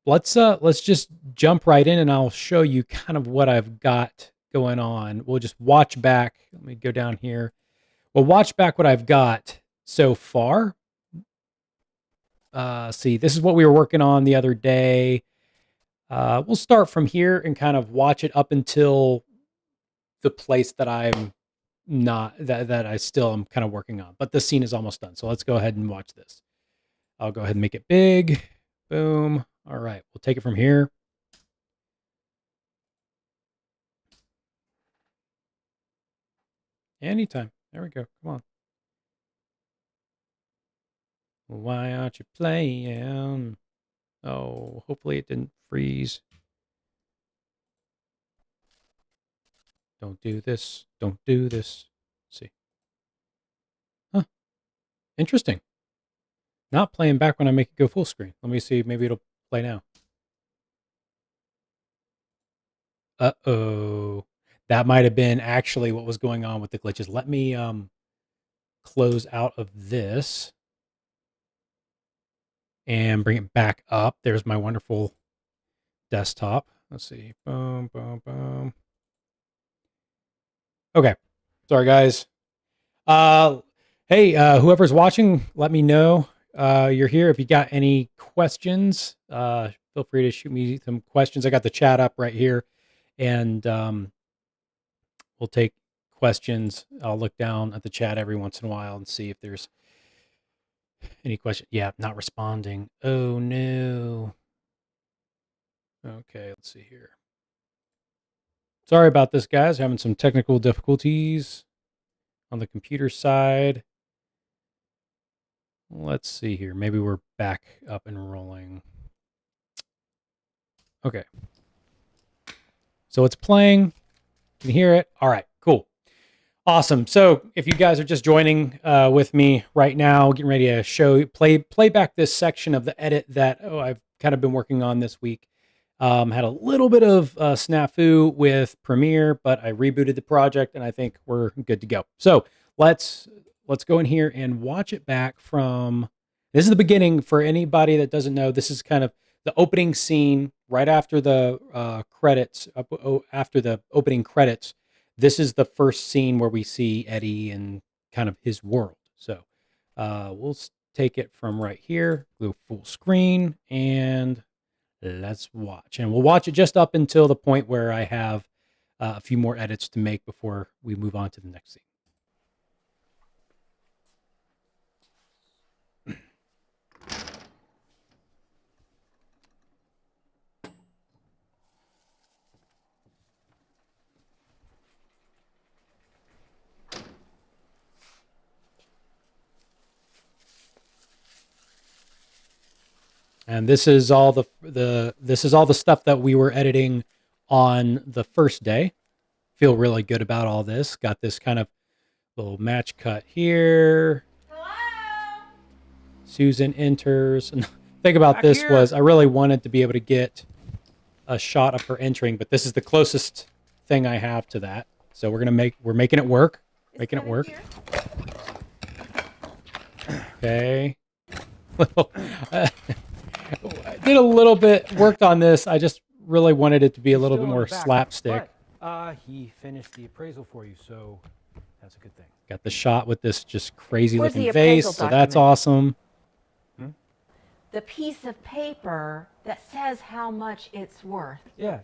let's just jump right in and I'll show you kind of what I've got going on. We'll just watch back. Let me go down here. We'll watch back what I've got so far. See, this is what we were working on the other day. We'll start from here and kind of watch it up until the place that I'm not, that I still am kind of working on. But the scene is almost done. So let's go ahead and watch this. I'll go ahead and make it big. Boom. All right, we'll take it from here. Anytime. There we go. Come on. Why aren't you playing? Oh, hopefully it didn't freeze. Don't do this. Don't do this. Let's see. Huh. Interesting. Not playing back when I make it go full screen. Let me see. Maybe it'll play now. Uh-oh. That might have been actually what was going on with the glitches. Let me close out of this and bring it back up. There's my wonderful desktop. Let's see. Boom, boom, boom. Okay. Sorry, guys. Hey, whoever's watching, let me know you're here. If you got any questions, feel free to shoot me some questions. I got the chat up right here, and we'll take questions. I'll look down at the chat every once in a while and see if there's any question. Yeah, not responding. Oh, no. Okay, let's see here. Sorry about this, guys. Having some technical difficulties on the computer side. Let's see here. Maybe we're back up and rolling. Okay. So it's playing. Can you hear it? All right, cool. Awesome. So if you guys are just joining with me right now, getting ready to play back this section of the edit that I've kind of been working on this week. Had a little bit of snafu with Premiere, but I rebooted the project and I think we're good to go. So let's go in here and watch it back from, this is the beginning for anybody that doesn't know. This is kind of the opening scene right after the credits, after the opening credits. This is the first scene where we see Eddie and kind of his world. So we'll take it from right here, go full screen, and let's watch. And we'll watch it just up until the point where I have a few more edits to make before we move on to the next scene. And this is all the stuff that we were editing on the first day. Feel really good about all this. Got this kind of little match cut here. Hello? Susan enters. And the thing about this was I really wanted to be able to get a shot of her entering, but this is the closest thing I have to that. So we're making it work. Making it work. Okay. I did a little bit, worked on this. I just really wanted it to be a little bit more slapstick. But, he finished the appraisal for you, so that's a good thing. Got the shot with this just crazy looking face, so that's awesome. The piece of paper that says how much it's worth. Yeah.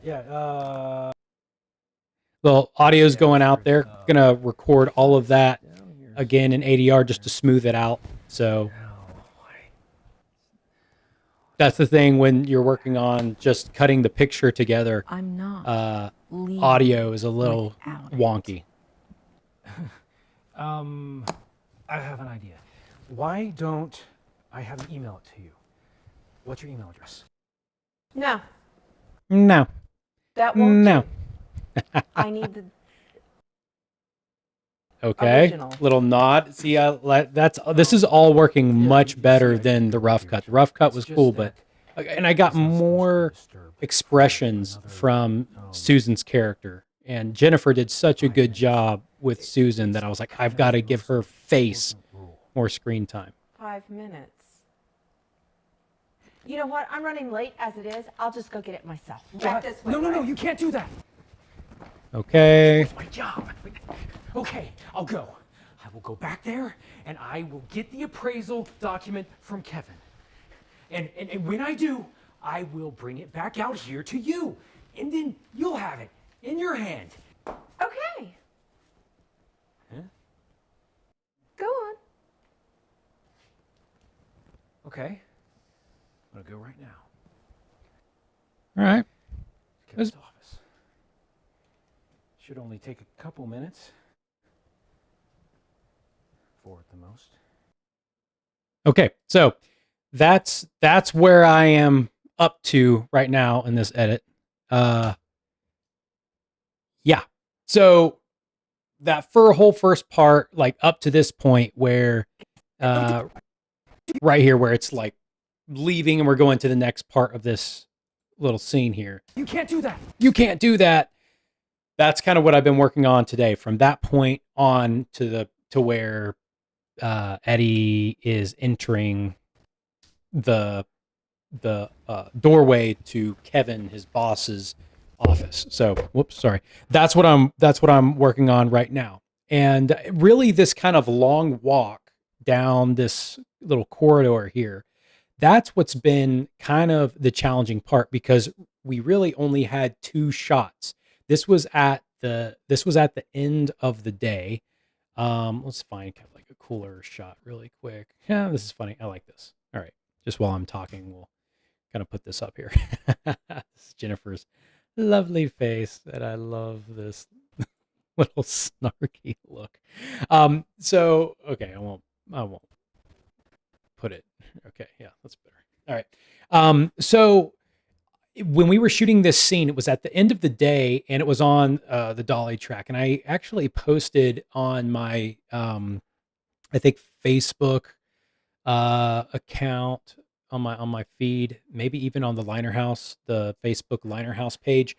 The audio's going out there. Gonna record all of that again in ADR just to smooth it out. So that's the thing when you're working on just cutting the picture together. I'm not. Audio is a little wonky. I have an idea. Why don't I have an email it to you? What's your email address? No. No. That won't. No. I need the. Okay. Original. Little nod. See, this is all working much better than the rough cut. The rough cut was cool, but and I got more expressions from Susan's character, and Jennifer did such a good job with Susan that I was like, I've got to give her face more screen time. 5 minutes. You know what? I'm running late as it is. I'll just go get it myself. Back this way. No, you can't do that. Okay. It's my job. Okay, I'll go. I will go back there and I will get the appraisal document from Kevin. And when I do, I will bring it back out here to you. And then you'll have it in your hand. Okay. Huh? Go on. Okay. I'm gonna go right now. All right. Kevin's office. Should only take a couple minutes. 4 at the most. Okay. So that's where I am up to right now in this edit. Yeah. So that whole first part, like up to this point where, right here where it's like leaving and we're going to the next part of this little scene here. You can't do that. You can't do that. That's kind of what I've been working on today. From that point on to where Eddie is entering the doorway to Kevin, his boss's office. So, whoops, sorry. That's what I'm working on right now. And really this kind of long walk down this little corridor here, that's what's been kind of the challenging part, because we really only had 2 shots. This was at the end of the day. Let's find kind of like a cooler shot really quick. Yeah, this is funny. I like this. All right. Just while I'm talking, we'll kind of put this up here. This is Jennifer's lovely face, and I love this little snarky look. So okay, I won't put it. Okay, yeah, that's better. All right. So when we were shooting this scene, it was at the end of the day, and it was on the dolly track. And I actually posted on my, I think Facebook account on my feed, maybe even on the Liner House, the Facebook Liner House page,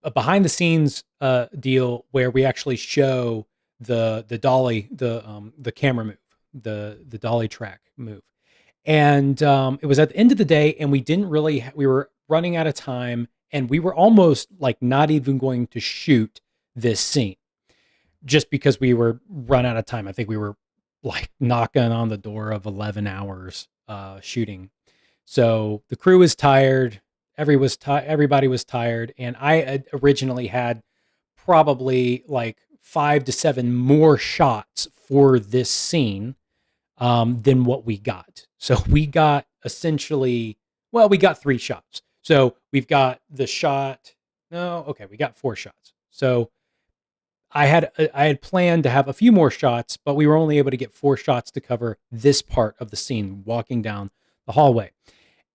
a behind the scenes deal where we actually show the dolly, the camera move, the dolly track move. And it was at the end of the day, and we didn't really, we were running out of time, and we were almost like not even going to shoot this scene just because we were run out of time. I think we were like knocking on the door of 11 hours shooting. So the crew was tired. Everybody was tired. And I had originally had probably like 5 to 7 more shots for this scene than what we got. So we got essentially, well, we got 3 shots. So we've got the shot. No, okay, we got 4 shots. So I had planned to have a few more shots, but we were only able to get 4 shots to cover this part of the scene, walking down the hallway.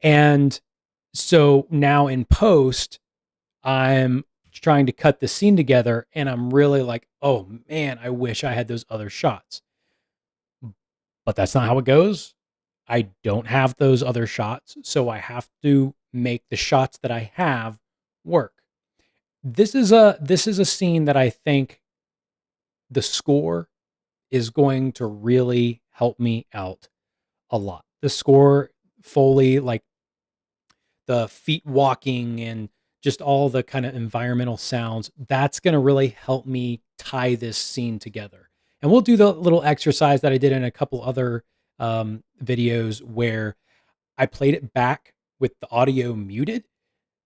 And so now in post, I'm trying to cut the scene together, and I'm really like, oh man, I wish I had those other shots. But that's not how it goes. I don't have those other shots, so I have to make the shots that I have work. This is a scene that I think the score is going to really help me out a lot. The score, Foley, like the feet walking and just all the kind of environmental sounds, that's going to really help me tie this scene together. And we'll do the little exercise that I did in a couple other videos where I played it back with the audio muted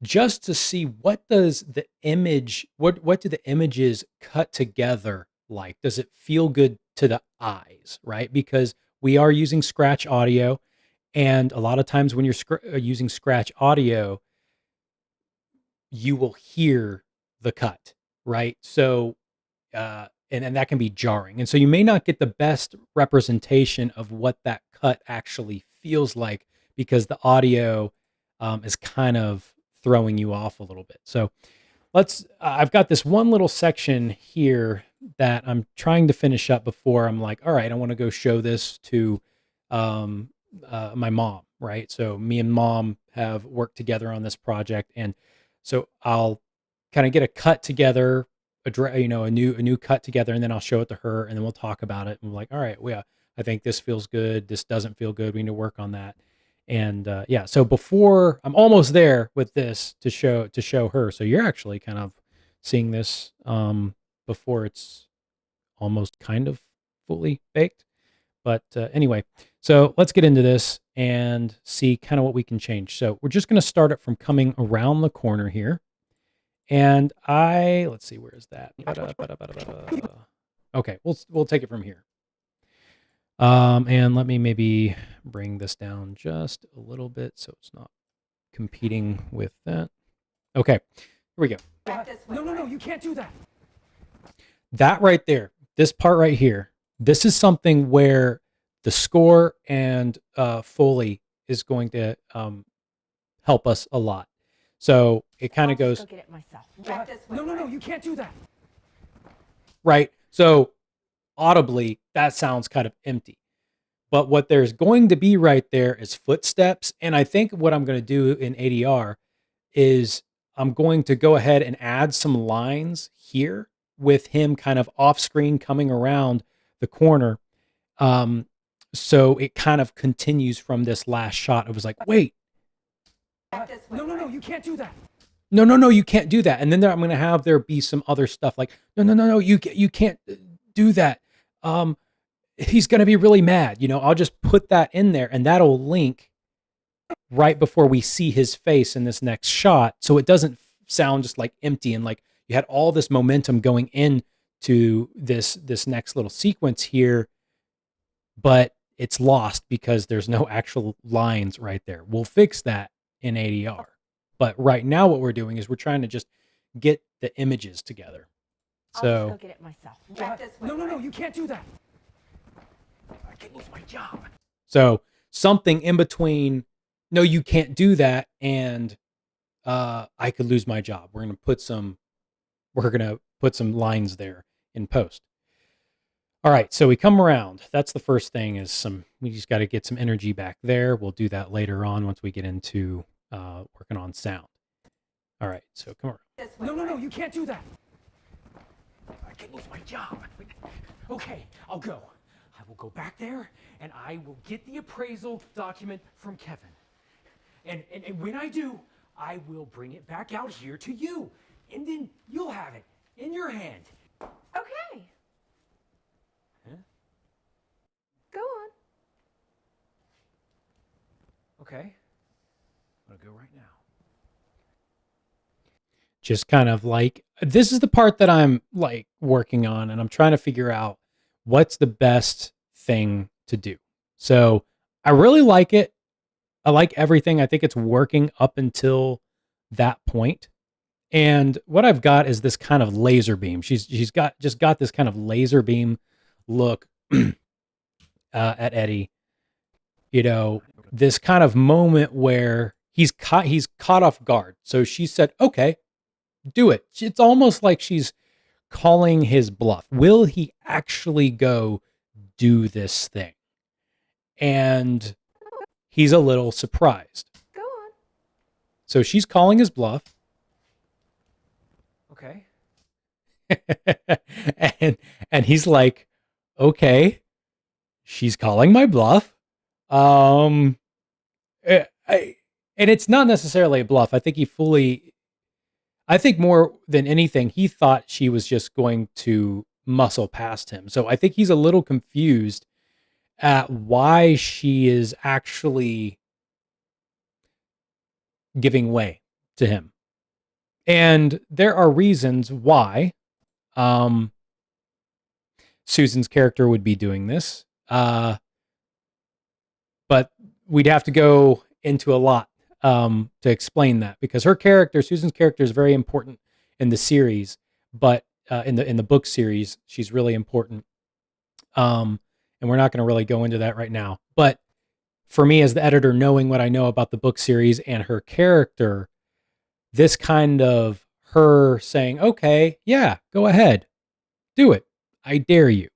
just to see what does the image, what do the images cut together like? Does it feel good to the eyes, right? Because we are using scratch audio, and a lot of times when you're using scratch audio, you will hear the cut, right? So, and that can be jarring. And so you may not get the best representation of what that cut actually feels like because the audio is kind of throwing you off a little bit. So I've got this one little section here that I'm trying to finish up before I'm like, all right, I want to go show this to my mom, right? So me and mom have worked together on this project. And so I'll kind of get a cut together, a new cut together, and then I'll show it to her, and then we'll talk about it. And we're like, all right, well, yeah, I think this feels good. This doesn't feel good. We need to work on that. And yeah, so before I'm almost there with this to show her. So you're actually kind of seeing this before it's almost kind of fully baked. But anyway, so let's get into this and see kind of what we can change. So we're just going to start it from coming around the corner here. And let's see, where is that? Okay, we'll take it from here. And let me maybe bring this down just a little bit so it's not competing with that. Okay, here we go. No, you can't do that. That right there, this part right here, this is something where the score and Foley is going to help us a lot. So it kind of goes. Go get it myself. No, you can't do that. Right. So audibly, that sounds kind of empty. But what there's going to be right there is footsteps. And I think what I'm going to do in ADR is I'm going to go ahead and add some lines here with him kind of off screen coming around the corner. So it kind of continues from this last shot. It was like, wait. No, you can't do that. No, you can't do that. And then I'm going to have there be some other stuff like, no, you can't do that. He's going to be really mad. You know, I'll just put that in there and that'll link right before we see his face in this next shot. So it doesn't sound just like empty and like you had all this momentum going into this next little sequence here, but it's lost because there's no actual lines right there. We'll fix that in ADR. But right now what we're doing is we're trying to just get the images together. So I'll just go get it myself. No, you can't do that. I can lose my job. So something in between, no, you can't do that, and I could lose my job. We're gonna put some lines there in post. All right, so we come around. That's the first thing is we just got to get some energy back there. We'll do that later on once we get into working on sound. All right, so come around. No, you can't do that. I can lose my job. Okay, I'll go. I will go back there and I will get the appraisal document from Kevin. And when I do, I will bring it back out here to you. And then you'll have it in your hand. Okay. Huh? Go on. Okay. I'm gonna go right now. Just kind of like, this is the part that I'm like working on and I'm trying to figure out what's the best thing to do. So I really like it. I like everything. I think it's working up until that point. And what I've got is this kind of laser beam. She's got this kind of laser beam look at Eddie. You know, this kind of moment where he's caught off guard. So she said, "Okay, do it." It's almost like she's calling his bluff. Will he actually go do this thing? And he's a little surprised. Go on. So she's calling his bluff. Okay. and he's like, "Okay, she's calling my bluff." And it's not necessarily a bluff. I think more than anything, he thought she was just going to muscle past him. So I think he's a little confused at why she is actually giving way to him. And there are reasons why Susan's character would be doing this. But we'd have to go into a lot to explain that, because Susan's character is very important in the series, but in the book series, she's really important. And we're not going to really go into that right now. But for me as the editor, knowing what I know about the book series and her character, this kind of her saying, "Okay, yeah, go ahead, do it. I dare you."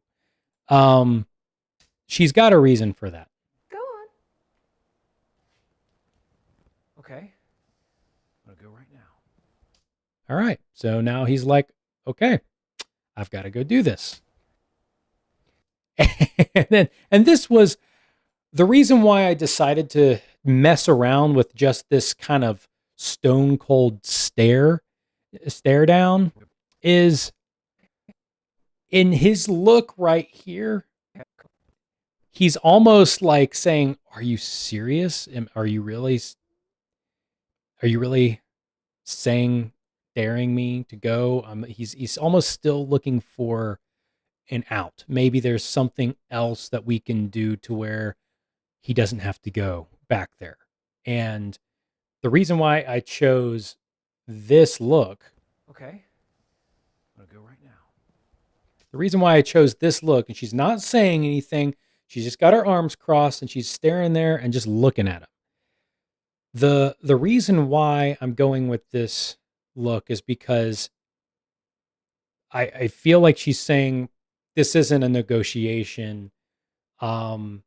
She's got a reason for that. Go on. Okay. I'm gonna go right now. All right. So now he's like, "Okay, I've got to go do this." And this was the reason why I decided to mess around with just this kind of stone cold stare down is in his look right here. He's almost like saying, "Are you serious? Are you really saying, daring me to go?" He's almost still looking for an out. Maybe there's something else that we can do to where he doesn't have to go back there. And the reason why I chose this look, Okay. I'm gonna go right now. the reason why I chose this look, and she's not saying anything, she's just got her arms crossed and she's staring there and just looking at him. The reason why I'm going with this look is because I feel like she's saying this isn't a negotiation. I've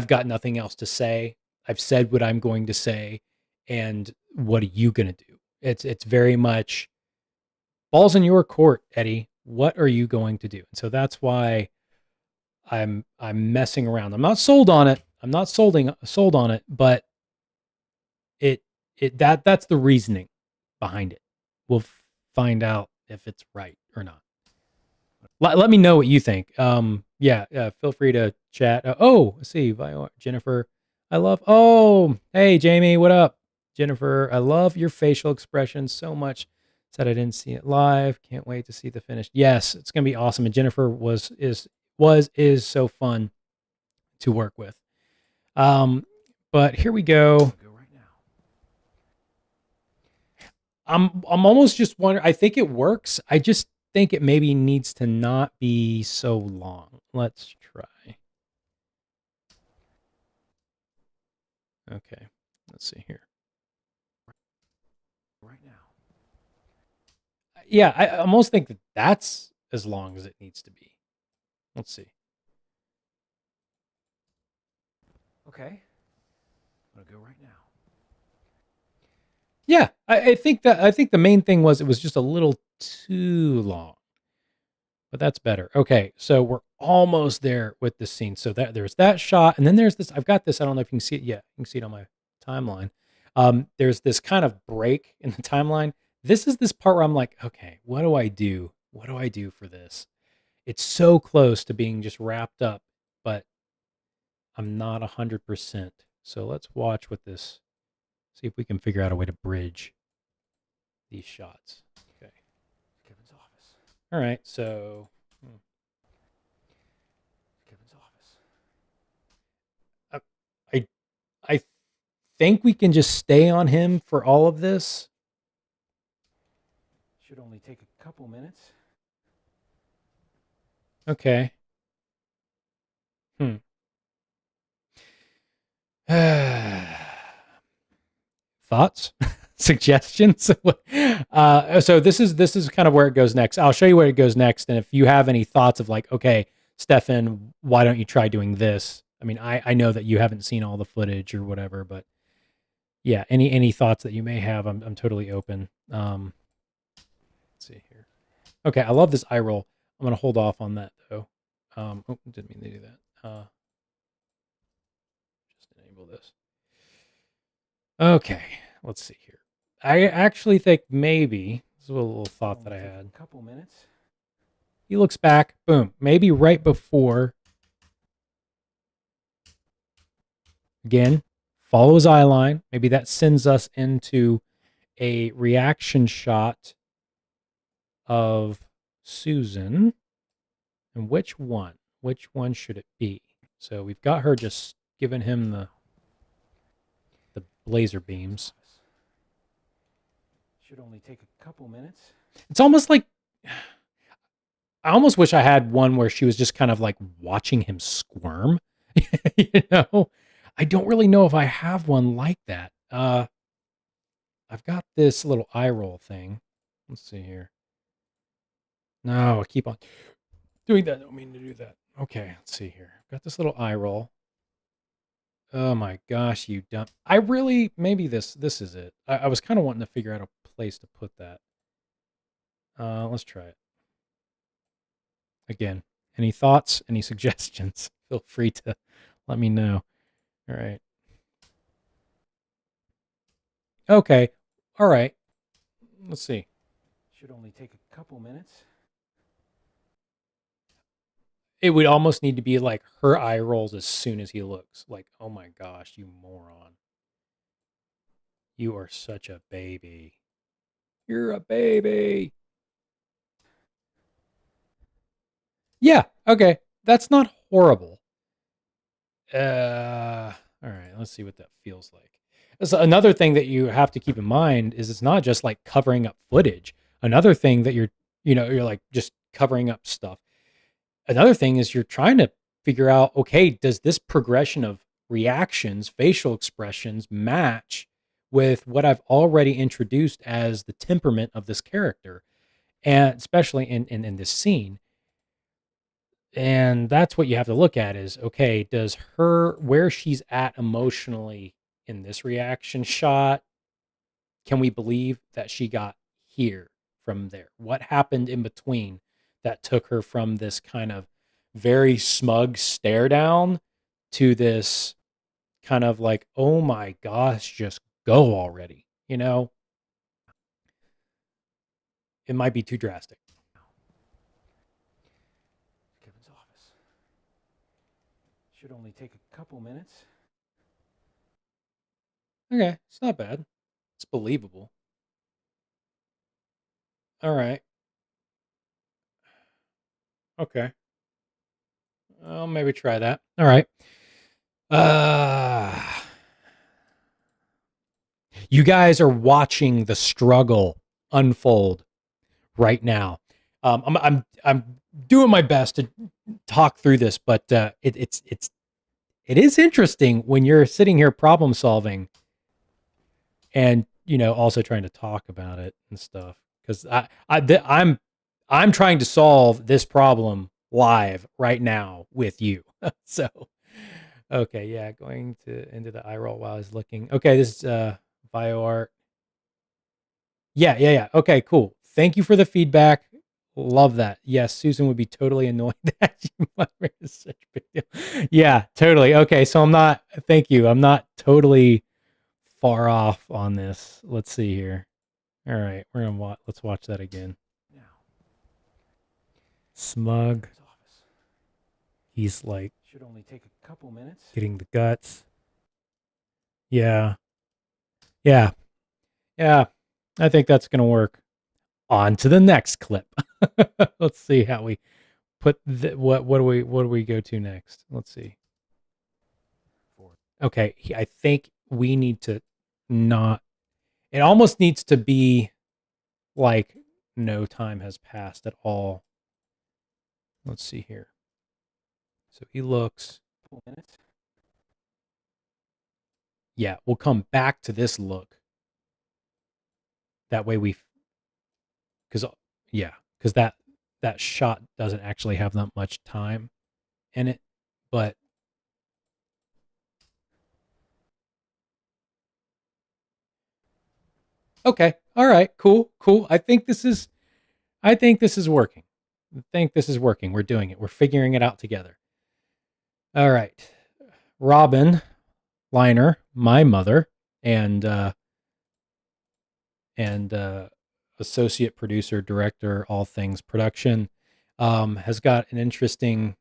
got nothing else to say. I've said what I'm going to say, and what are you going to do? It's very much balls in your court, Eddie. What are you going to do? And so that's why I'm messing around. I'm not sold on it. I'm not sold on it, but that's the reasoning behind it. We'll find out if it's right or not. Let me know what you think. Feel free to chat. Let's see, Jennifer. Hey, Jamie, what up? Jennifer, I love your facial expressions so much. Said I didn't see it live. Can't wait to see the finish. Yes, it's gonna be awesome. And Jennifer is so fun to work with. But here we go. Go right now. I'm almost just wondering. I think it works. I just think it maybe needs to not be so long. Let's try. Okay, let's see here. Right now. Yeah, I almost think that's as long as it needs to be. Let's see. Okay. I'm gonna go right now. Yeah, I think the main thing was it was just a little too long. But that's better. Okay, so we're almost there with this scene. So that there's that shot, and then there's this. I've got this. I don't know if you can see it yet. You can see it on my timeline. There's this kind of break in the timeline. This is this part where I'm like, okay, what do I do? What do I do for this? It's so close to being just wrapped up, but I'm not 100%. So let's watch what this. See if we can figure out a way to bridge these shots. Okay. Kevin's office. All right. So. Kevin's office. I think we can just stay on him for all of this. Should only take a couple minutes. Okay. Thoughts? Suggestions? So this is kind of where it goes next. I'll show you where it goes next, and if you have any thoughts of like, okay, Stefan, why don't you try doing this? I mean, I know that you haven't seen all the footage or whatever, but yeah, any thoughts that you may have, I'm totally open. Let's see here. Okay, I love this eye roll. I'm gonna hold off on that though. Didn't mean to do that. Just enable this. Okay, let's see here. I actually think maybe this is a little thought that I had. A couple minutes. He looks back, boom, maybe right before. Again, follow his eye line. Maybe that sends us into a reaction shot of Susan. And which one? Which one should it be? So we've got her just giving him the laser beams. Should only take a couple minutes. It's almost like I almost wish I had one where she was just kind of like watching him squirm. You know, I don't really know if I have one like that. I've got this little eye roll thing. Let's see here. No, I keep on doing that. I don't mean to do that. Okay, let's see here. I've got this little eye roll. Oh my gosh, you dumb. Maybe this is it. I was kind of wanting to figure out a place to put that. Let's try it. Again, any thoughts, any suggestions? Feel free to let me know. All right. Okay. All right. Let's see. Should only take a couple minutes. It would almost need to be like her eye rolls as soon as he looks. Like, oh my gosh, you moron. You are such a baby. You're a baby. Yeah. Okay. That's not horrible. All right. Let's see what that feels like. So another thing that you have to keep in mind is it's not just like covering up footage. Another thing that you're like just covering up stuff. Another thing is you're trying to figure out, okay, does this progression of reactions, facial expressions match with what I've already introduced as the temperament of this character? And especially in this scene. And that's what you have to look at is, okay, does where she's at emotionally in this reaction shot, can we believe that she got here from there? What happened in between that took her from this kind of very smug stare down to this kind of like, oh my gosh, just go already? It might be too drastic. Kevin's office. Should only take a couple minutes. Okay, it's not bad. It's believable. All right. Okay. I'll maybe try that. All right. Uh you guys are watching the struggle unfold right now. I'm doing my best to talk through this, but it is interesting when you're sitting here problem solving and also trying to talk about it and stuff because I'm trying to solve this problem live right now with you. So okay, yeah, going to into the eye roll while I was looking. Okay, this is bio art. Yeah. Okay, cool. Thank you for the feedback. Love that. Yes, Susan would be totally annoyed that you might make such a big deal. Yeah, totally. Okay, so thank you. I'm not totally far off on this. Let's see here. All right, let's watch that again. Now. Smug. Kevin's office. He's like Should only take a couple minutes. getting the guts. Yeah. Yeah. I think that's going to work. On to the next clip. Let's see how we put what do we go to next? Let's see. Okay, I think we need to not. It almost needs to be like no time has passed at all. Let's see here. So he looks. Yeah, we'll come back to this look. That way because that shot doesn't actually have that much time in it, but okay, all right, cool. I think this is working. We're doing it. We're figuring it out together. All right, Robin Liner, my mother, and associate producer, director, all things production, has got an interesting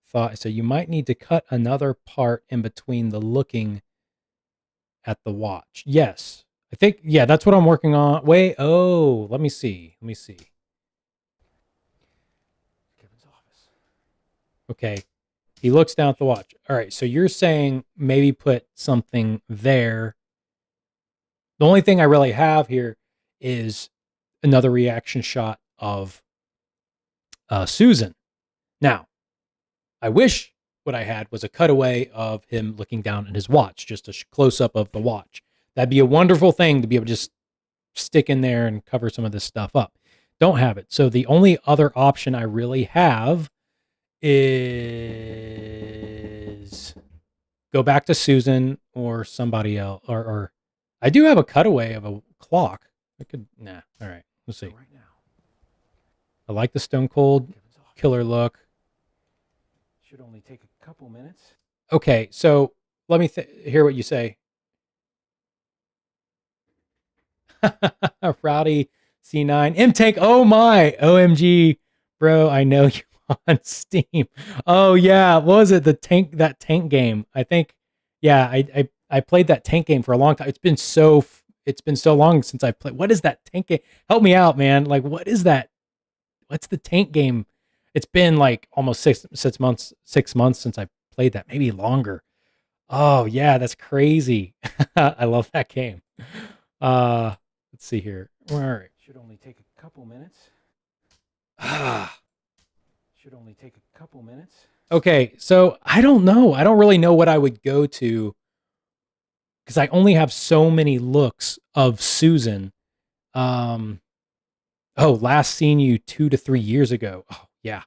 thought. So you might need to cut another part in between the looking at the watch. Yes. I think, yeah, that's what I'm working on. Let me see. Kevin's office. Okay. He looks down at the watch. All right. So you're saying maybe put something there. The only thing I really have here is another reaction shot of Susan. Now, I wish what I had was a cutaway of him looking down at his watch, just a close up of the watch. That'd be a wonderful thing to be able to just stick in there and cover some of this stuff up. Don't have it. So the only other option I really have is go back to Susan or somebody else. Or I do have a cutaway of a clock. All right. Let's see. Right now. I like the Stone Cold killer look. Should only take a couple minutes. Okay, so let me hear what you say. Rowdy C9 M Tank. Oh my, OMG, bro! I know you on Steam. Oh yeah, what was it? That tank game. I think. Yeah, I played that tank game for a long time. It's been so long since I played. What is that tank game? Help me out, man. Like, what is that? What's the tank game? It's been like almost 6 months since I played that, maybe longer. Oh yeah, that's crazy. I love that game. Let's see here. All right. Should only take a couple minutes. Ah. Should only take a couple minutes. Okay, so I don't know. I don't really know what I would go to because I only have so many looks of Susan. Oh, last seen you 2 to 3 years ago. Oh yeah,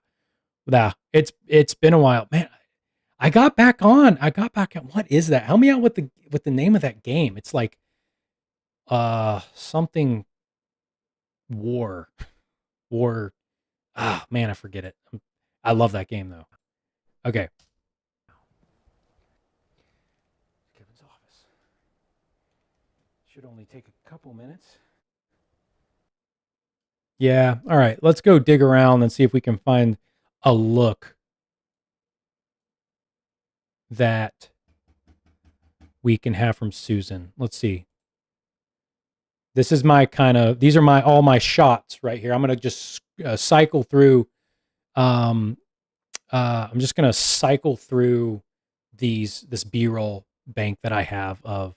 yeah. It's been a while, man. I got back on. What is that? Help me out with the name of that game. It's like something war. Ah, man, I forget it. I love that game though. Okay. Kevin's office. Should only take a couple minutes. Yeah. All right. Let's go dig around and see if we can find a look that we can have from Susan. Let's see. This is these are all my shots right here. I'm going to just cycle through. I'm just going to cycle through this B-roll bank that I have or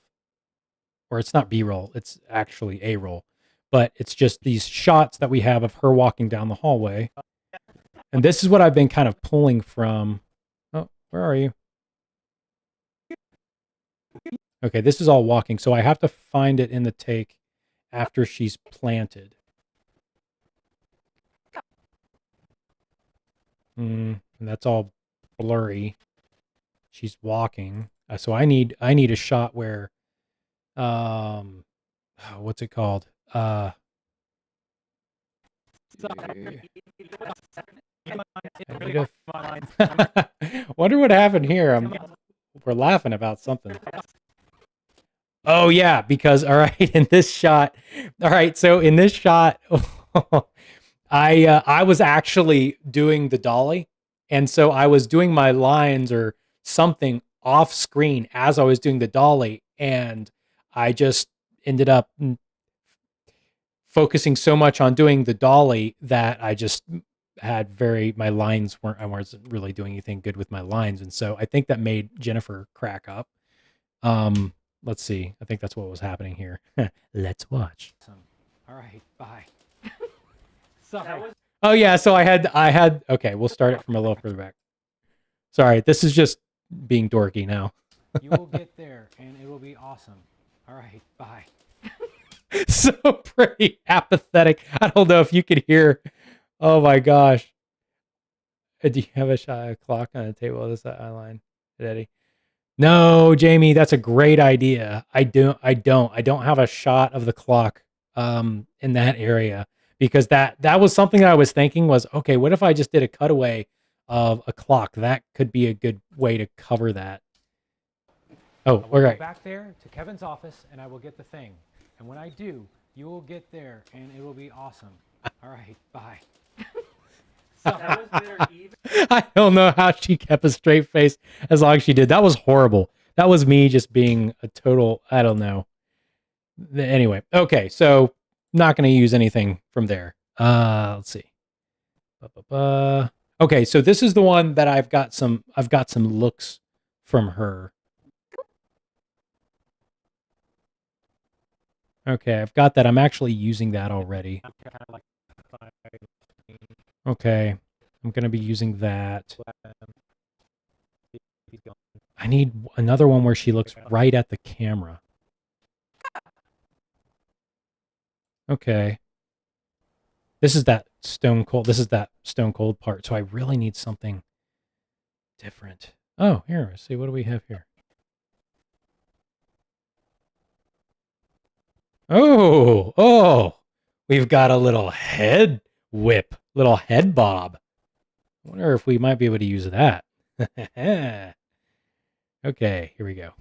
it's not B-roll, it's actually A-roll, but it's just these shots that we have of her walking down the hallway. And this is what I've been kind of pulling from. Oh, where are you? Okay, this is all walking, so I have to find it in the take after she's planted. And that's all blurry. She's walking. So I need a shot where what's it called? Wonder what happened here. We're laughing about something. Oh yeah, because all right, in this shot, all right, so in this shot, I was actually doing the dolly, and so I was doing my lines or something off screen as I was doing the dolly, and I just ended up focusing so much on doing the dolly that I just had my lines I wasn't really doing anything good with my lines, and so I think that made Jennifer crack up. Let's see. I think that's what was happening here. Let's watch. All right, bye. Sorry. Oh yeah, so I had okay, we'll start it from a little further back. Sorry, this is just being dorky now. You will get there and it will be awesome. All right, bye. So pretty apathetic. I don't know if you could hear. Oh my gosh. Do you have a clock on the table? Is that eyeline, Eddie? No, Jamie, that's a great idea. I don't have a shot of the clock in that area because that was something that I was thinking was, okay, what if I just did a cutaway of a clock? That could be a good way to cover that. Oh, all right. Go back there to Kevin's office and I will get the thing. And when I do, you will get there and it will be awesome. All right, bye. I don't know how she kept a straight face as long as she did. That was horrible. That was me just being a total, I don't know. Anyway, okay, so not going to use anything from there. Let's see. Okay, so this is the one that I've got some looks from her. Okay, I've got that. I'm actually using that already. Okay, I'm going to be using that. I need another one where she looks right at the camera. Okay. This is that stone cold part. So I really need something different. Oh, here, let's see. What do we have here? Oh, we've got a little head whip, little head bob. I wonder if we might be able to use that. Okay, here we go.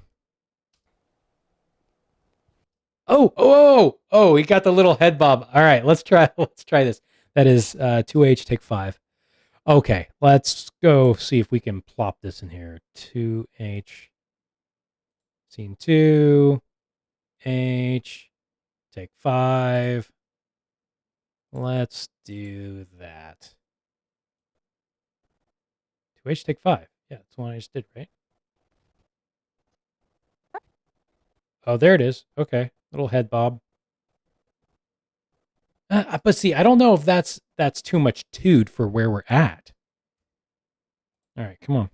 Oh, he got the little head bob. All right, let's try this. That is 2H, take 5. Okay, let's go see if we can plop this in here. 2H, scene 2, H, take 5. Let's do that. 2H, take 5. Yeah, that's the one I just did, right? Oh, there it is. Okay, little head bob. But see, I don't know if that's too much toot for where we're at. All right, come on.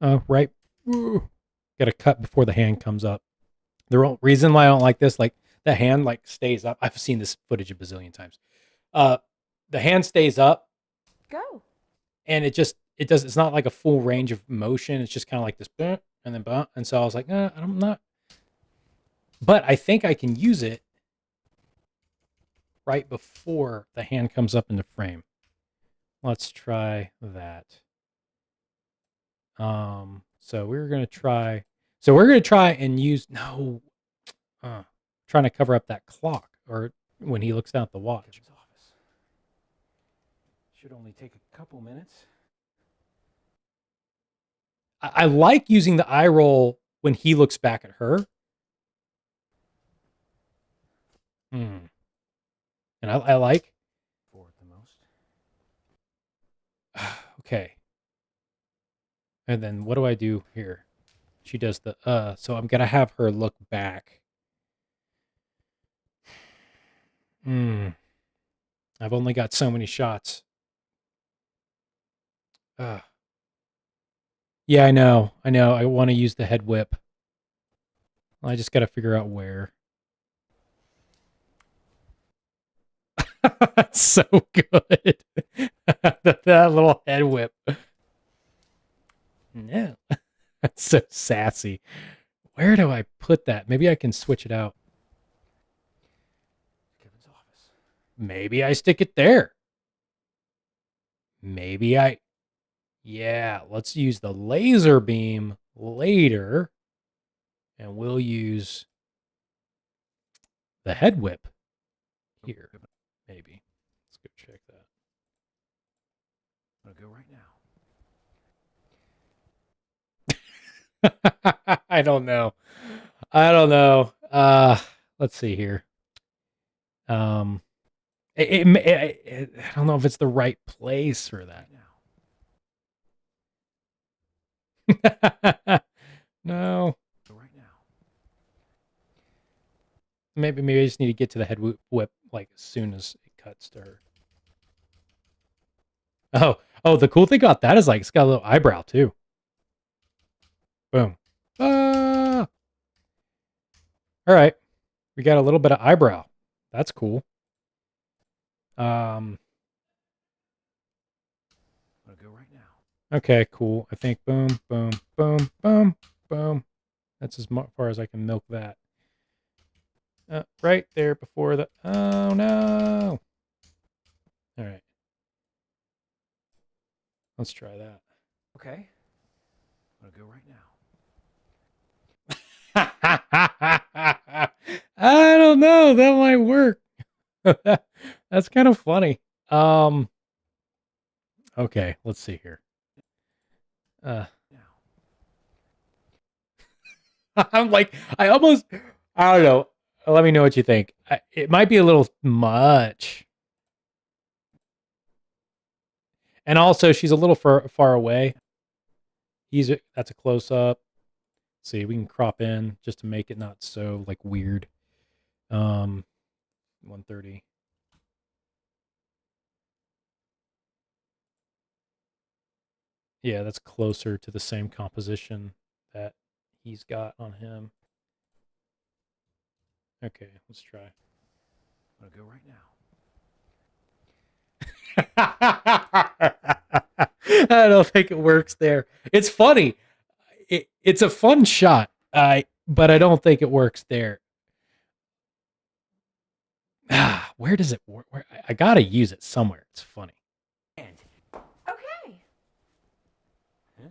Oh, right. Got to cut before the hand comes up. The reason why I don't like this, like the hand like stays up. I've seen this footage a bazillion times. The hand stays up. Go. And it's not like a full range of motion. It's just kind of like this, and then, and so I was like, I'm not. But I think I can use it right before the hand comes up in the frame. Let's try that. So we're gonna try. So we're gonna try and use trying to cover up that clock, or when he looks down at the watch. Kevin's office. Should only take a couple minutes. I like using the eye roll when he looks back at her. And I like. For the most. Okay. And then what do I do here? She does the so I'm gonna have her look back. I've only got so many shots. Yeah, I know. I want to use the head whip. I just got to figure out where. That's so good. that little head whip. No. That's so sassy. Where do I put that? Maybe I can switch it out. Kevin's office. Maybe I stick it there. Maybe I... Yeah, let's use the laser beam later. And we'll use the head whip here. Maybe. Let's go check that. I'm going to go right now. I don't know. Let's see here. I don't know if it's the right place for that. No. Go right now. Maybe I just need to get to the head whip like as soon as it cuts to her. Oh, the cool thing about that is like it's got a little eyebrow too. Boom. All right. We got a little bit of eyebrow. That's cool. I'm going to go right now. Okay, cool. I think boom, boom, boom, boom, boom. That's as far as I can milk that. Right there before the... Oh, no. All right. Let's try that. Okay. I'm going to go right now. I don't know. That might work. That's kind of funny. Okay, let's see here. I'm like, I don't know. Let me know what you think. It might be a little much. And also, she's a little far away. That's a close up. See, we can crop in just to make it not so like weird. 130. Yeah, that's closer to the same composition that he's got on him. Okay, let's try. I'm going to go right now. I don't think it works there. It's funny. It's a fun shot, but I don't think it works there. Where does it work? I gotta use it somewhere. It's funny. Okay. Huh?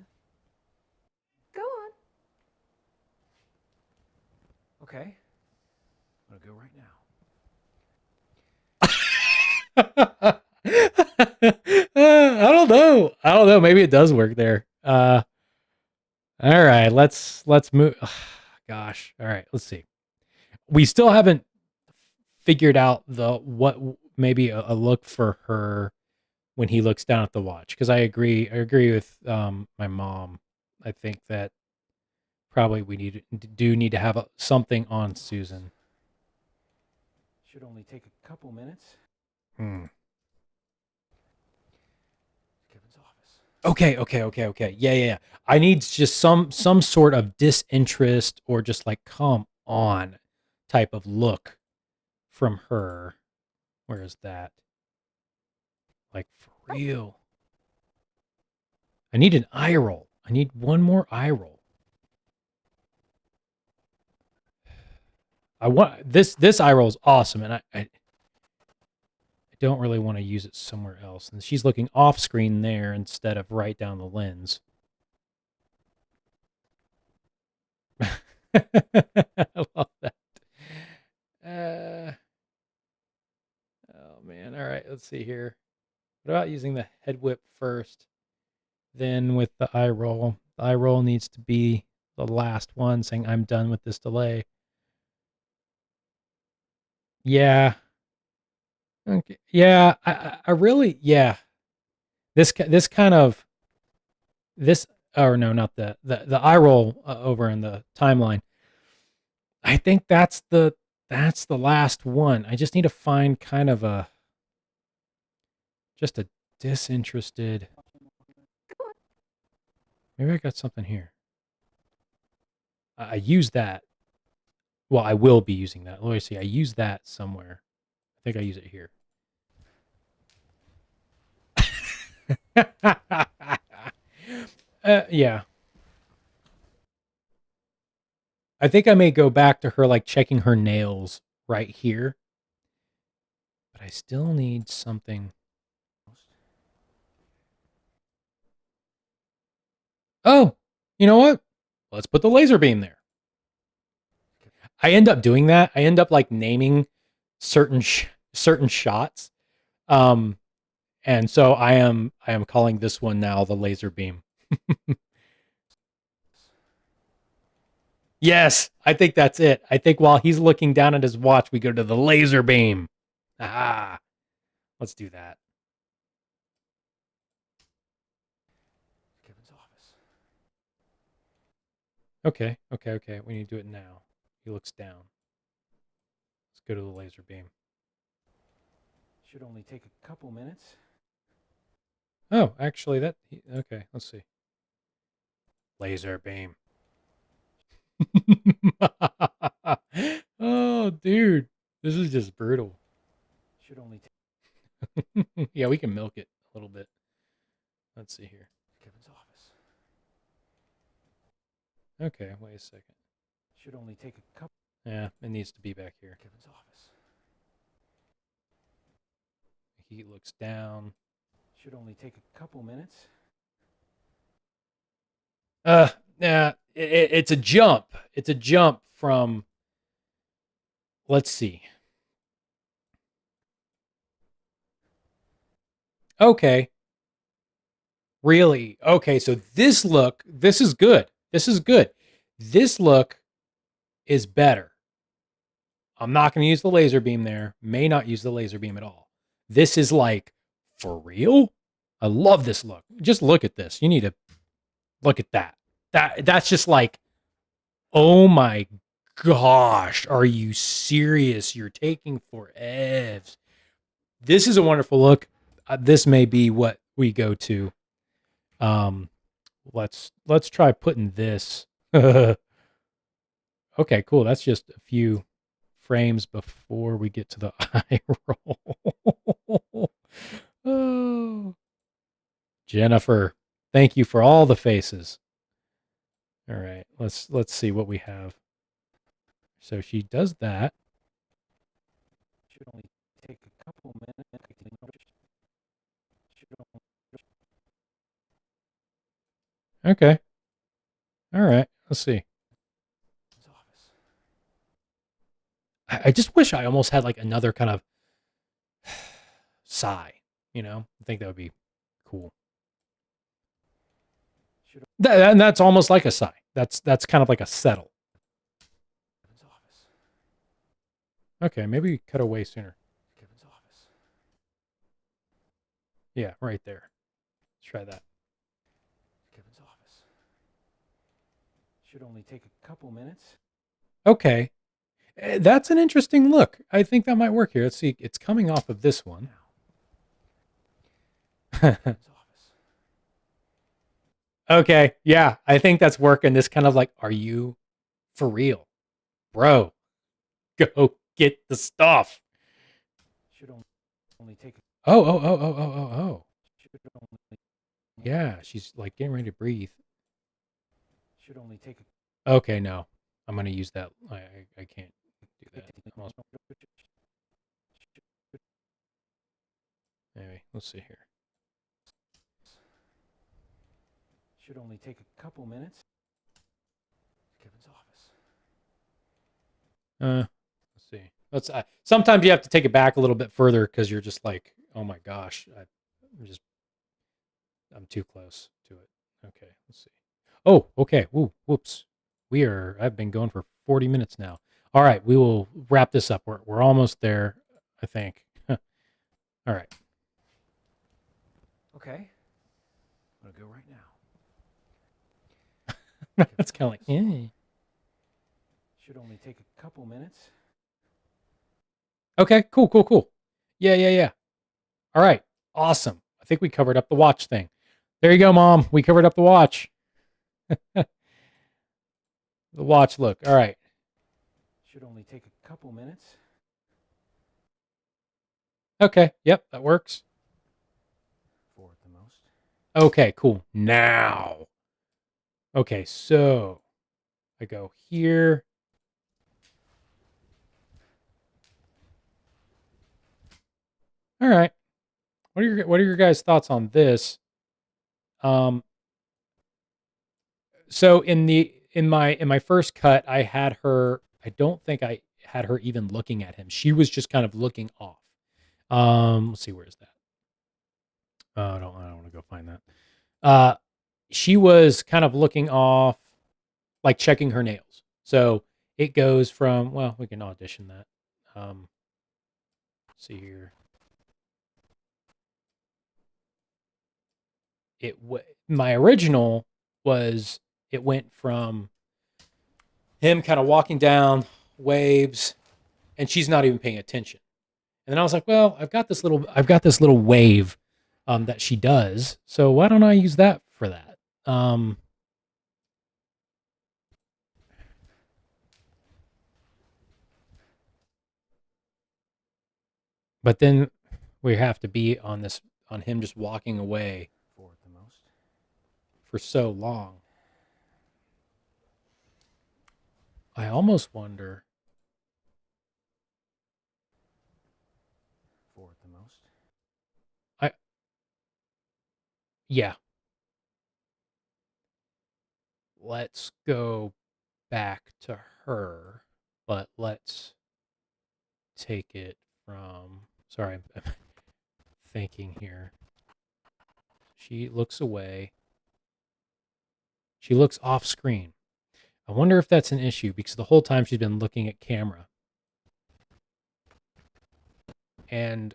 Go on. Okay. I'm gonna go right now. I don't know. I don't know. Maybe it does work there. All right, let's move. Gosh. All right, let's see. We still haven't figured out what maybe a look for her when he looks down at the watch, because I agree with my mom. I think that probably we need to have something on Susan. Should only take a couple minutes. Hmm. Kevin's office. Okay. Yeah. I need just some sort of disinterest or just like come on type of look from her. Where is that? Like for real. I need an eye roll. I need one more eye roll. I want this eye roll is awesome, and I don't really want to use it somewhere else. And she's looking off screen there instead of right down the lens. I love that. Oh man. All right, let's see here. What about using the head whip first, then with the eye roll? The eye roll needs to be the last one, saying I'm done with this delay. Yeah. Okay. Yeah. I really. Yeah. This kind of this. Or no, not the eye roll over in the timeline. I think that's the last one. I just need to find kind of just a disinterested. Maybe I got something here. I use that. Well, I will be using that. Let me see. I use that somewhere. I think I use it here. Yeah. I think I may go back to her like checking her nails right here. But I still need something. Oh, you know what? Let's put the laser beam there. I end up doing that. I end up like naming certain certain shots. Um and so I am calling this one now the laser beam. Yes, I think that's it. I think while he's looking down at his watch, we go to the laser beam. Ah, let's do that. Kevin's office. Okay. We need to do it now. He looks down. Let's go to the laser beam. Should only take a couple minutes. Oh, actually, okay. Let's see. Laser beam. Oh, dude, this is just brutal. Should only take Yeah, we can milk it a little bit. Let's see here. Kevin's office. Okay, wait a second. Should only take a couple. Yeah, it needs to be back here. Kevin's office. He looks down. Should only take a couple minutes. Yeah, it's a jump. It's a jump from. Let's see. Okay. Really? Okay, so this is good. This is good. This look is better. I'm not going to use the laser beam there. May not use the laser beam at all. This is like, for real? I love this look. Just look at this. You need to look at that. That's just like, oh my gosh, are you serious? You're taking forever. This is a wonderful look. This may be what we go to. Let's try putting this. Okay, cool. That's just a few frames before we get to the eye roll. Oh, Jennifer, thank you for all the faces. All right, let's see what we have. So she does that. Should only take a couple minutes. Okay. All right. Let's see. Kevin's office. I just wish I almost had like another kind of sigh, you know? I think that would be cool. And that's almost like a sigh. That's kind of like a settle. Kevin's office. Okay, maybe cut away sooner. Kevin's office. Yeah, right there. Let's try that. Kevin's office. Should only take a couple minutes. Okay. That's an interesting look. I think that might work here. Let's see. It's coming off of this one. Kevin's office. Okay. Yeah, I think that's working. This kind of like, are you for real? Bro, go get the stuff. Should only take. Oh. Should only. Yeah, she's like getting ready to breathe. Should only take. Okay, no. I'm going to use that. I can't do that. Anyway, let's see here. Should only take a couple minutes. Kevin's office. Let's see. Sometimes you have to take it back a little bit further because you're just like, oh my gosh, I'm too close to it. Okay, let's see. Oh, okay. Ooh, whoops. I've been going for 40 minutes now. All right, we will wrap this up. We're almost there, I think. All right. Okay. I'm gonna go right now. That's kind of like, eh. Should only take a couple minutes. Okay, cool. Yeah. All right, awesome. I think we covered up the watch thing. There you go, Mom. We covered up the watch. The watch look. All right. Should only take a couple minutes. Okay, yep, that works. 4 at the most. Okay, cool. Now. Okay, so I go here. All right. What are your guys' thoughts on this? So in my first cut, I had her. I don't think I had her even looking at him. She was just kind of looking off. Let's see, where is that? I don't want to go find that. She was kind of looking off, like checking her nails. So it goes from, well, we can audition that. Let's see here. My original was, it went from him kind of walking down, waves, and she's not even paying attention. And then I was like, well, I've got this little wave that she does. So why don't I use that for that? But then we have to be on him just walking away 4 at the most. for so long. I almost wonder. 4 at the most. Yeah. Let's go back to her, but let's take it from, sorry, I'm thinking here. She looks away. She looks off screen. I wonder if that's an issue because the whole time she's been looking at camera. And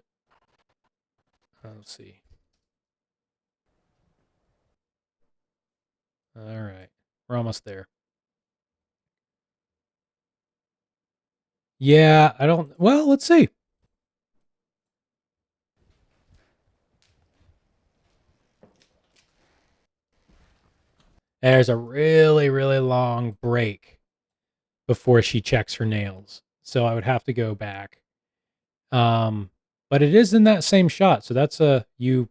let's see. All right. We're almost there. Yeah, well, let's see. There's a really, really long break before she checks her nails. So I would have to go back. But it is in that same shot. So that's you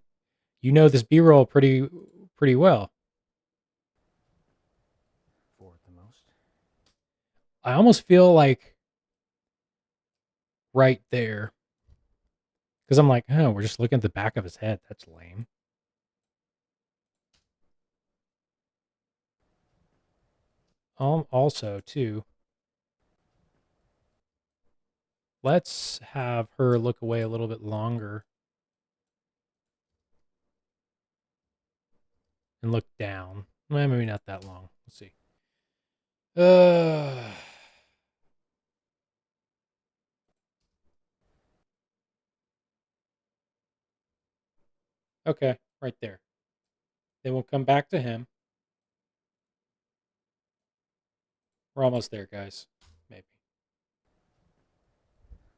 know this B-roll pretty well. 4 at the most. I almost feel like right there. Because I'm like, oh, we're just looking at the back of his head. That's lame. Also, too. let's have her look away a little bit longer and look down. Well, maybe not that long. Let's see. Okay, right there. Then we'll come back to him. We're almost there, guys. Maybe.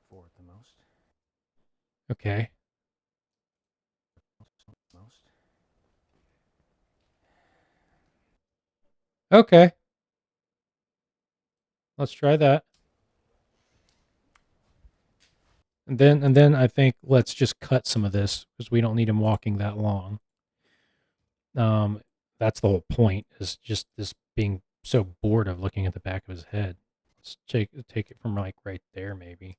4 at the most. Okay. Most. Okay. Let's try that. And then I think let's just cut some of this because we don't need him walking that long. That's the whole point, is just this being so bored of looking at the back of his head. Let's take it from like right there, maybe.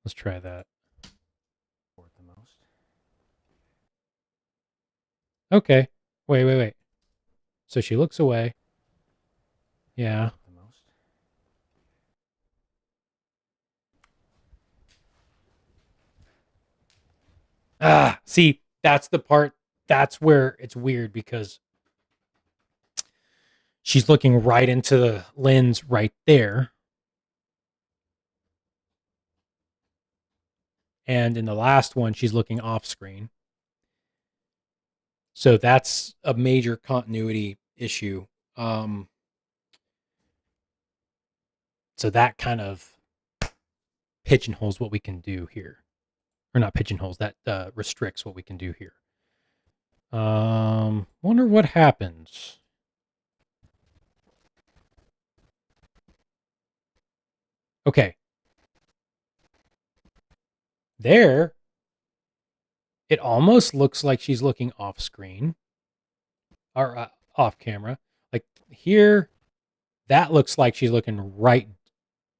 Let's try that. 4 at the most. Okay. Wait. So she looks away. Yeah. At the most. See, that's the part. That's where it's weird because she's looking right into the lens right there. And in the last one, she's looking off screen. So that's a major continuity issue. So that kind of pigeonholes what we can do here. Or not pigeonholes, that restricts what we can do here. Wonder what happens. Okay. There, it almost looks like she's looking off screen or off camera. Like here, that looks like she's looking right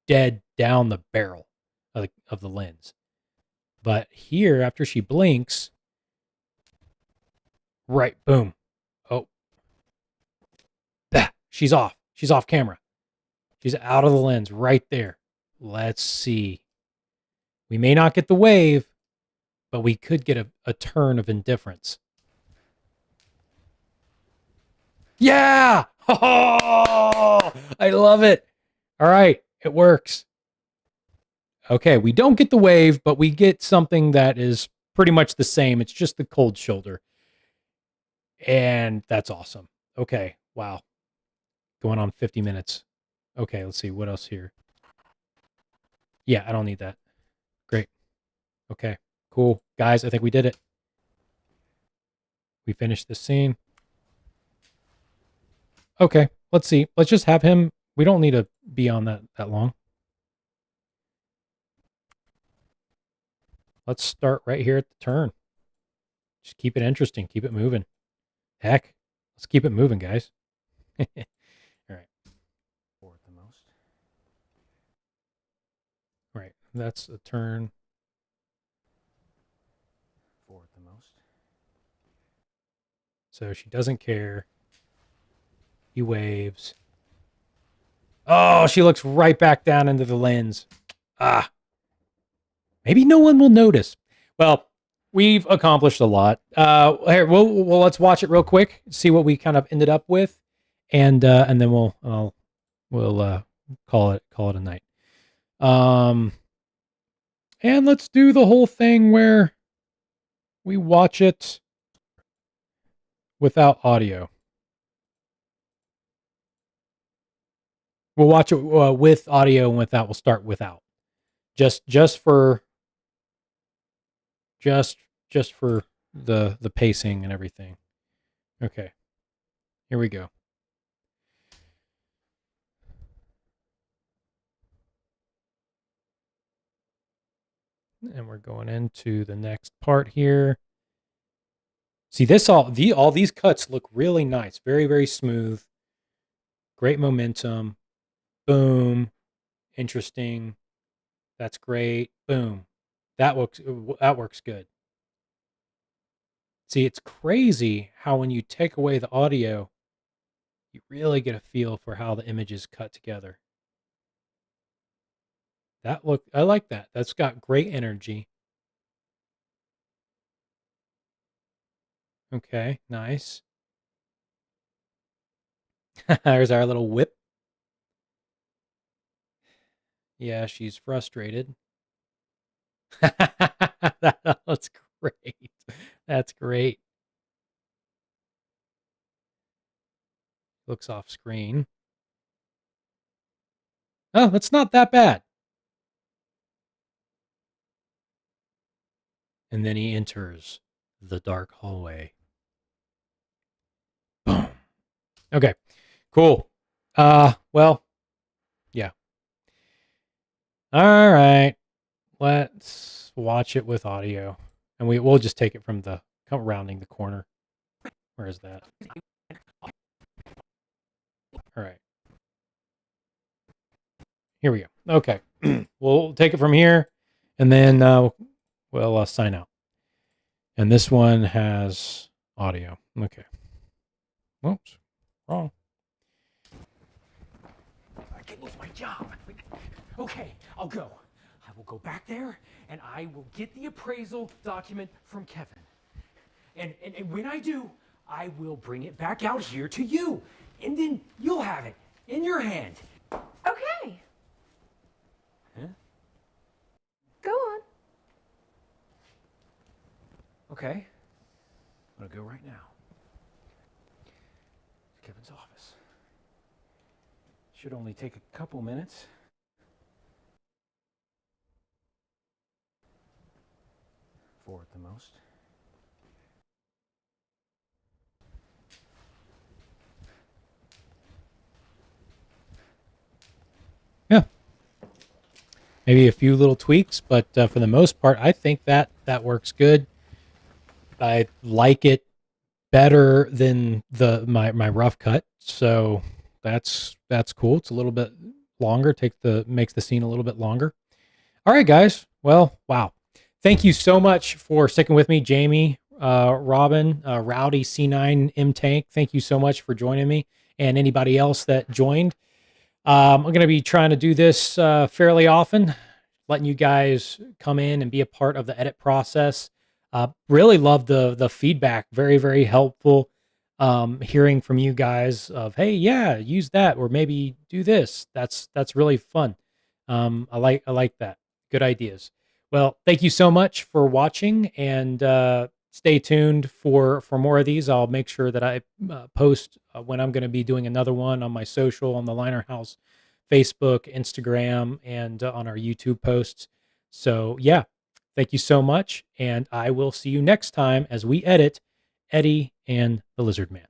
dead down the barrel of the lens. But here, after she blinks, right, boom. Oh, she's off. She's off camera. She's out of the lens right there. Let's see. We may not get the wave, but we could get a turn of indifference. Yeah! Oh, I love it. All right, it works. Okay, we don't get the wave, but we get something that is pretty much the same. It's just the cold shoulder. And that's awesome. Okay, wow. Going on 50 minutes. Okay, let's see. What else here? Yeah, I don't need that. Great. Okay, cool. Guys, I think we did it. We finished this scene. Okay, let's see. Let's just have him. We don't need to be on that long. Let's start right here at the turn. Just keep it interesting. Keep it moving. Heck, let's keep it moving, guys. All right. 4 at the most. All right. That's a turn. 4 at the most. So she doesn't care. He waves. Oh, she looks right back down into the lens. Maybe no one will notice. Well, we've accomplished a lot. Here, we'll let's watch it real quick, see what we kind of ended up with, and then we'll call it a night. And let's do the whole thing where we watch it without audio. We'll watch it with audio and without. We'll start without. Just for the pacing and everything. Okay. Here we go. And we're going into the next part here. See, all these cuts look really nice. Very, very smooth. Great momentum. Boom. Interesting. That's great. Boom. That works good. See, it's crazy how when you take away the audio, You really get a feel for how the image is cut together. I like that. That's got great energy. Okay, nice. There's our little whip. Yeah, she's frustrated. That's great. That's great. Looks off screen. Oh, that's not that bad. And then he enters the dark hallway. Boom. Okay, cool. Well, yeah. All right. Let's watch it with audio. And we'll just take it from the rounding the corner. Where is that? All right. Here we go. Okay. We'll take it from here and then we'll sign out. And this one has audio. Okay. Whoops. Wrong. I can lose my job. Okay, I'll go. I will go back there and I will get the appraisal document from Kevin. And when I do, I will bring it back out here to you. And then you'll have it in your hand. Okay. Huh? Go on. Okay. I'm gonna go right now. Kevin's office. Should only take a couple minutes. Four at the most. Yeah. Maybe a few little tweaks, but for the most part, I think that works good. I like it better than my rough cut, so that's cool. It's a little bit longer. Makes the scene a little bit longer. All right, guys. Well, wow. Thank you so much for sticking with me, Jamie, Robin, Rowdy C9 M Tank. Thank you so much for joining me, and anybody else that joined. I'm going to be trying to do this fairly often, letting you guys come in and be a part of the edit process. Really love the feedback. Very, very helpful. Hearing from you guys of, hey, yeah, use that, or maybe do this. That's really fun. I like that. Good ideas. Well, thank you so much for watching, and stay tuned for more of these. I'll make sure that I post when I'm going to be doing another one on my social, on the Liner House Facebook, Instagram, and on our YouTube posts. So yeah, thank you so much, and I will see you next time as we edit Eddie and the Lizard Man.